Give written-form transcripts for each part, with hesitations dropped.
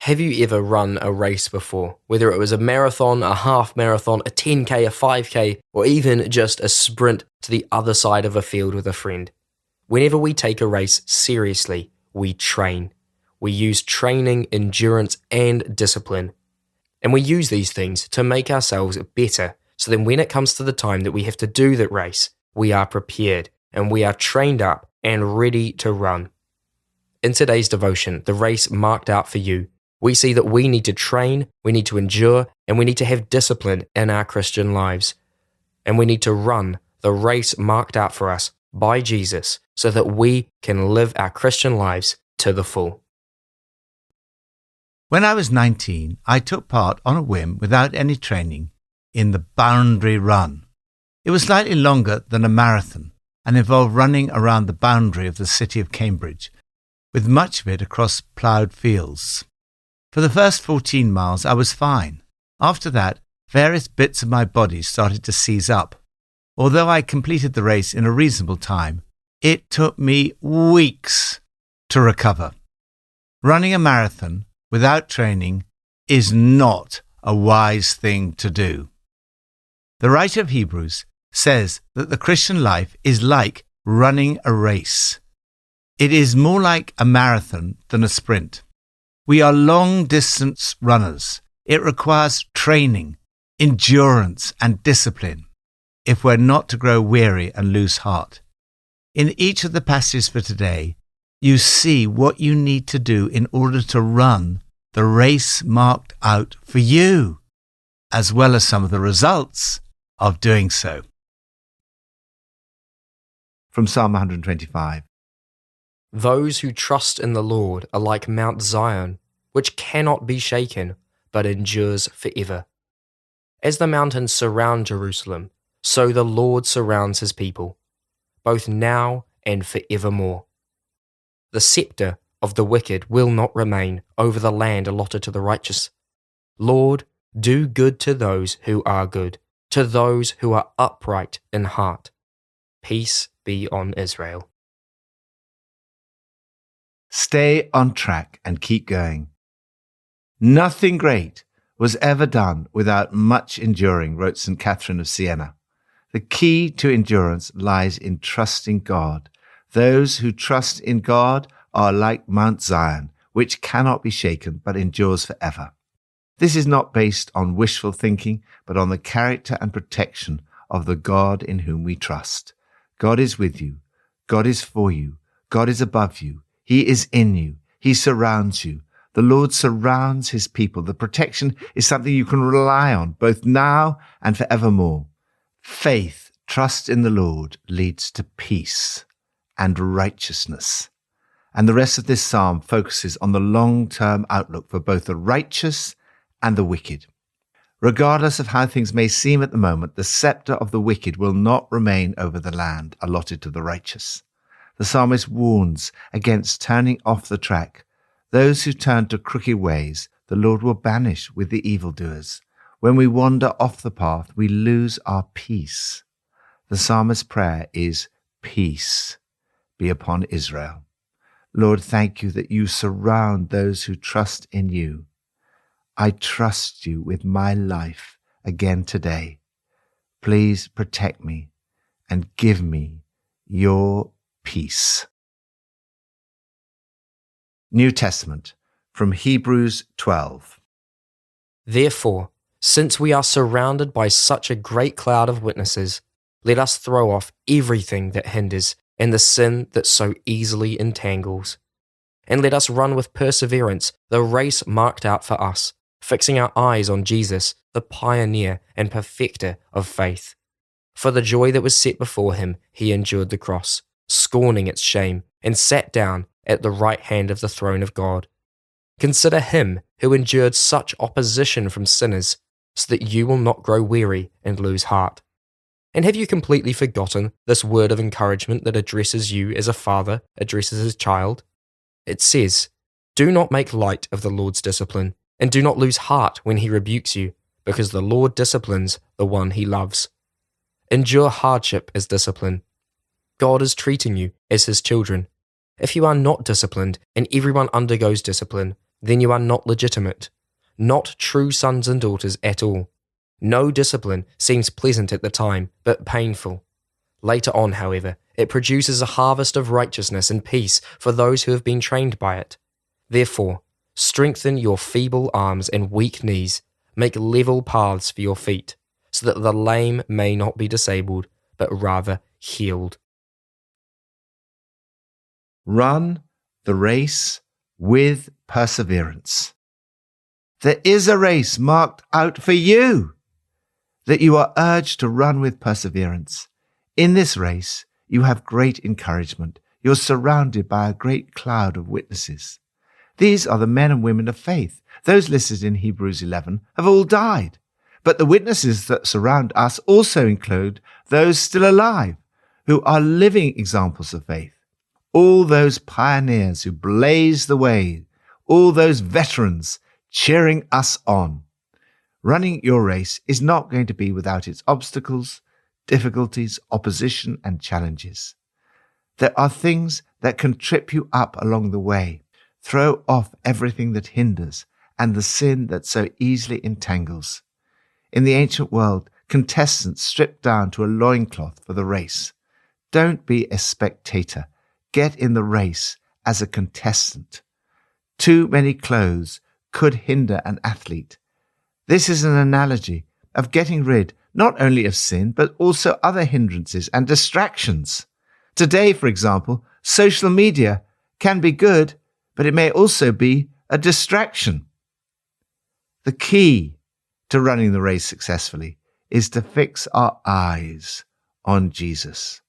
Have you ever run a race before? Whether it was a marathon, a half marathon, a 10K, a 5K, or even just a sprint to the other side of a field with a friend. Whenever we take a race seriously, we train. We use training, endurance, and discipline. And we use these things to make ourselves better, so then when it comes to the time that we have to do that race, we are prepared and we are trained up and ready to run. In today's devotion, the race marked out for you, we see that we need to train, we need to endure, and we need to have discipline in our Christian lives. And we need to run the race marked out for us by Jesus so that we can live our Christian lives to the full. When I was 19, I took part on a whim without any training in the Boundary Run. It was slightly longer than a marathon and involved running around the boundary of the city of Cambridge, with much of it across ploughed fields. For the first 14 miles, I was fine. After that, various bits of my body started to seize up. Although I completed the race in a reasonable time, it took me weeks to recover. Running a marathon without training is not a wise thing to do. The writer of Hebrews says that the Christian life is like running a race. It is more like a marathon than a sprint. We are long-distance runners. It requires training, endurance, and discipline if we're not to grow weary and lose heart. In each of the passages for today, you see what you need to do in order to run the race marked out for you, as well as some of the results of doing so. From Psalm 125. Those who trust in the Lord are like Mount Zion, which cannot be shaken, but endures forever. As the mountains surround Jerusalem, so the Lord surrounds his people, both now and forevermore. The scepter of the wicked will not remain over the land allotted to the righteous. Lord, do good to those who are good, to those who are upright in heart. Peace be on Israel. Stay on track and keep going. Nothing great was ever done without much enduring, wrote St. Catherine of Siena. The key to endurance lies in trusting God. Those who trust in God are like Mount Zion, which cannot be shaken but endures forever. This is not based on wishful thinking, but on the character and protection of the God in whom we trust. God is with you. God is for you. God is above you. He is in you. He surrounds you. The Lord surrounds his people. The protection is something you can rely on, both now and forevermore. Faith, trust in the Lord, leads to peace and righteousness. And the rest of this psalm focuses on the long-term outlook for both the righteous and the wicked. Regardless of how things may seem at the moment, the scepter of the wicked will not remain over the land allotted to the righteous. The psalmist warns against turning off the track. Those who turn to crooked ways, the Lord will banish with the evildoers. When we wander off the path, we lose our peace. The psalmist's prayer is, peace be upon Israel. Lord, thank you that you surround those who trust in you. I trust you with my life again today. Please protect me and give me your peace. New Testament, from Hebrews 12. Therefore, since we are surrounded by such a great cloud of witnesses, let us throw off everything that hinders and the sin that so easily entangles. And let us run with perseverance the race marked out for us, fixing our eyes on Jesus, the pioneer and perfecter of faith. For the joy that was set before him, he endured the cross, scorning its shame, and sat down at the right hand of the throne of God. Consider him who endured such opposition from sinners, so that you will not grow weary and lose heart. And have you completely forgotten this word of encouragement that addresses you as a father addresses his child? It says, do not make light of the Lord's discipline, and do not lose heart when he rebukes you, because the Lord disciplines the one he loves. Endure hardship as discipline. God is treating you as his children. If you are not disciplined, and everyone undergoes discipline, then you are not legitimate, not true sons and daughters at all. No discipline seems pleasant at the time, but painful. Later on, however, it produces a harvest of righteousness and peace for those who have been trained by it. Therefore, strengthen your feeble arms and weak knees, make level paths for your feet, so that the lame may not be disabled, but rather healed. Run the race with perseverance. There is a race marked out for you that you are urged to run with perseverance. In this race, you have great encouragement. You're surrounded by a great cloud of witnesses. These are the men and women of faith. Those listed in Hebrews 11 have all died. But the witnesses that surround us also include those still alive, who are living examples of faith. All those pioneers who blazed the way, all those veterans cheering us on. Running your race is not going to be without its obstacles, difficulties, opposition, and challenges. There are things that can trip you up along the way, throw off everything that hinders, and the sin that so easily entangles. In the ancient world, contestants stripped down to a loincloth for the race. Don't be a spectator. Get in the race as a contestant. Too many clothes could hinder an athlete. This is an analogy of getting rid not only of sin, but also other hindrances and distractions. Today, for example, social media can be good, but it may also be a distraction. The key to running the race successfully is to fix our eyes on Jesus.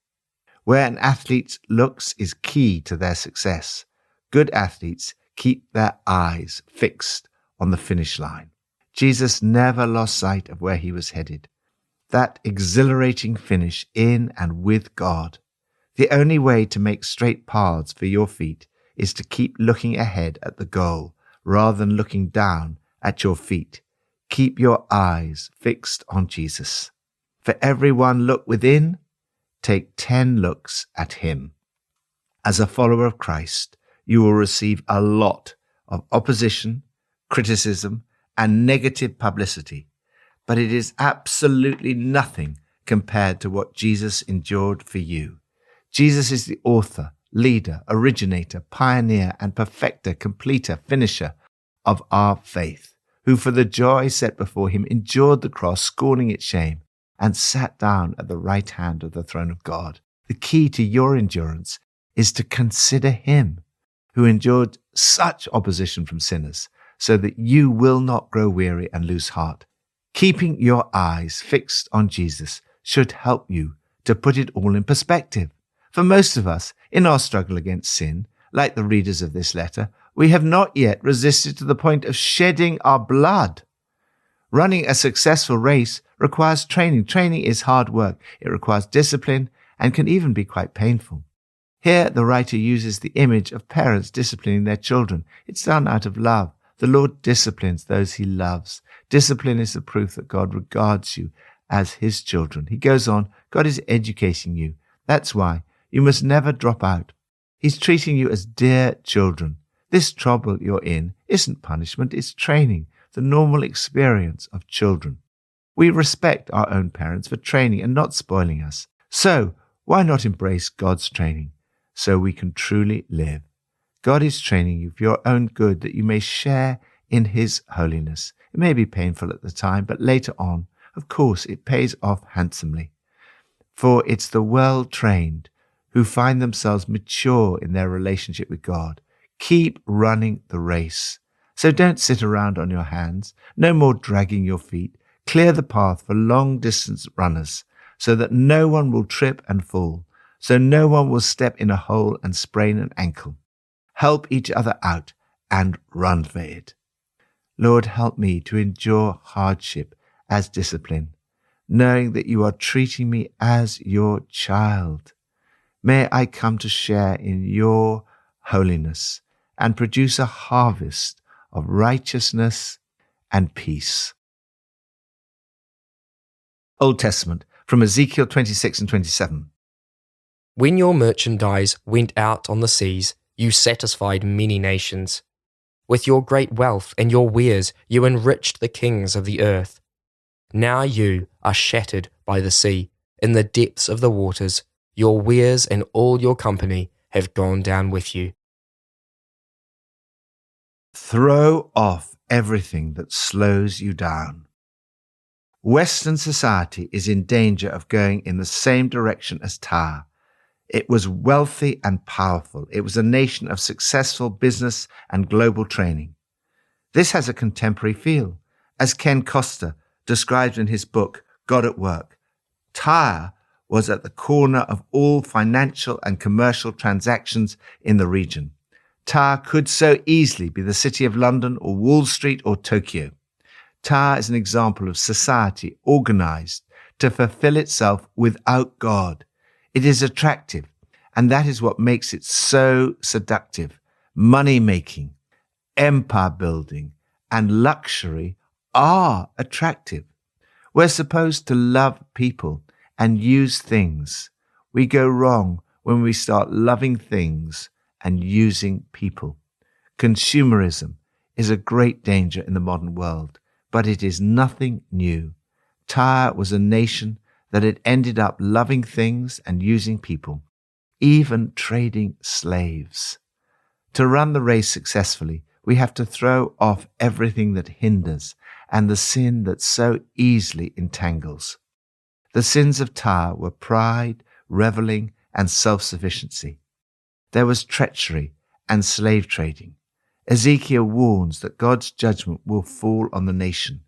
Where an athlete's looks is key to their success, good athletes keep their eyes fixed on the finish line. Jesus never lost sight of where he was headed. That exhilarating finish in and with God. The only way to make straight paths for your feet is to keep looking ahead at the goal rather than looking down at your feet. Keep your eyes fixed on Jesus. For every one look within, take 10 looks at him. As a follower of Christ, you will receive a lot of opposition, criticism, and negative publicity, but it is absolutely nothing compared to what Jesus endured for you. Jesus is the author, leader, originator, pioneer, and perfecter, completer, finisher of our faith, who for the joy set before him endured the cross, scorning its shame, and sat down at the right hand of the throne of God. The key to your endurance is to consider him, who endured such opposition from sinners, so that you will not grow weary and lose heart. Keeping your eyes fixed on Jesus should help you to put it all in perspective. For most of us, in our struggle against sin, like the readers of this letter, we have not yet resisted to the point of shedding our blood. Running a successful race requires training. Training is hard work. It requires discipline and can even be quite painful. Here, the writer uses the image of parents disciplining their children. It's done out of love. The Lord disciplines those he loves. Discipline is the proof that God regards you as his children. He goes on, God is educating you. That's why you must never drop out. He's treating you as dear children. This trouble you're in isn't punishment, it's training, the normal experience of children. We respect our own parents for training and not spoiling us. So why not embrace God's training so we can truly live? God is training you for your own good, that you may share in his holiness. It may be painful at the time, but later on, of course, it pays off handsomely. For it's the well-trained who find themselves mature in their relationship with God. Keep running the race. So don't sit around on your hands. No more dragging your feet. Clear the path for long-distance runners, so that no one will trip and fall, so no one will step in a hole and sprain an ankle. Help each other out and run for it. Lord, help me to endure hardship as discipline, knowing that you are treating me as your child. May I come to share in your holiness and produce a harvest of righteousness and peace. Old Testament, from Ezekiel 26 and 27. When your merchandise went out on the seas, you satisfied many nations. With your great wealth and your wares, you enriched the kings of the earth. Now you are shattered by the sea. In the depths of the waters, your wares and all your company have gone down with you. Throw off everything that slows you down. Western society is in danger of going in the same direction as Tyre. It was wealthy and powerful. It was a nation of successful business and global training. This has a contemporary feel, as Ken Costa describes in his book, God at Work. Tyre was at the corner of all financial and commercial transactions in the region. Tyre could so easily be the city of London or Wall Street or Tokyo. Tyre is an example of society organized to fulfill itself without God. It is attractive, and that is what makes it so seductive. Money-making, empire-building, and luxury are attractive. We're supposed to love people and use things. We go wrong when we start loving things and using people. Consumerism is a great danger in the modern world, but it is nothing new. Tyre was a nation that had ended up loving things and using people, even trading slaves. To run the race successfully, we have to throw off everything that hinders and the sin that so easily entangles. The sins of Tyre were pride, reveling, and self-sufficiency. There was treachery and slave trading. Ezekiel warns that God's judgment will fall on the nation.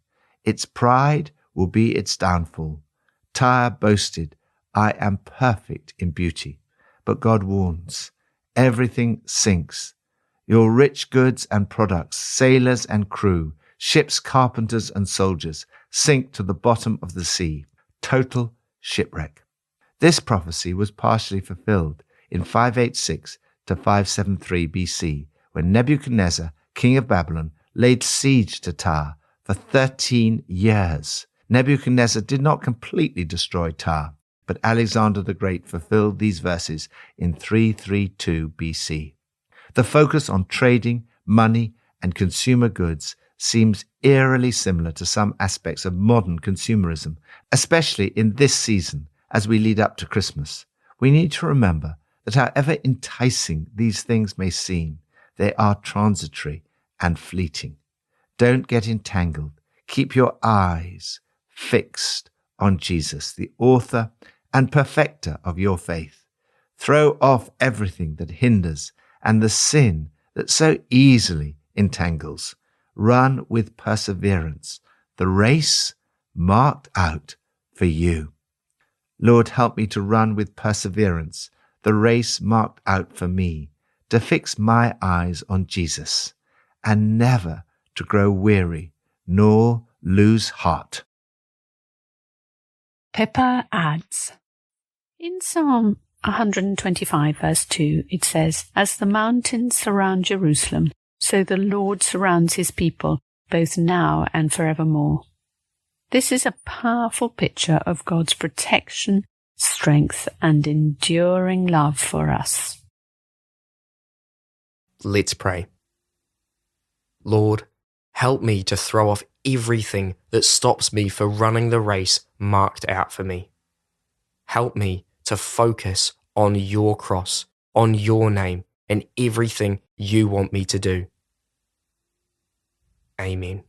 Its pride will be its downfall. Tyre boasted, I am perfect in beauty. But God warns, everything sinks. Your rich goods and products, sailors and crew, ships, carpenters and soldiers sink to the bottom of the sea. Total shipwreck. This prophecy was partially fulfilled in 586 to 573 BC, when Nebuchadnezzar, king of Babylon, laid siege to Tyre for 13 years. Nebuchadnezzar did not completely destroy Tyre, but Alexander the Great fulfilled these verses in 332 BC. The focus on trading, money, and consumer goods seems eerily similar to some aspects of modern consumerism, especially in this season as we lead up to Christmas. We need to remember that however enticing these things may seem, they are transitory and fleeting. Don't get entangled. Keep your eyes fixed on Jesus, the author and perfecter of your faith. Throw off everything that hinders and the sin that so easily entangles. Run with perseverance the race marked out for you. Lord, help me to run with perseverance the race marked out for me, to fix my eyes on Jesus, and never to grow weary nor lose heart. Pippa adds, in Psalm 125 verse 2, it says, As the mountains surround Jerusalem, so the Lord surrounds his people, both now and forevermore. This is a powerful picture of God's protection, strength, and enduring love for us. Let's pray. Lord, help me to throw off everything that stops me from running the race marked out for me. Help me to focus on your cross, on your name, and everything you want me to do. Amen.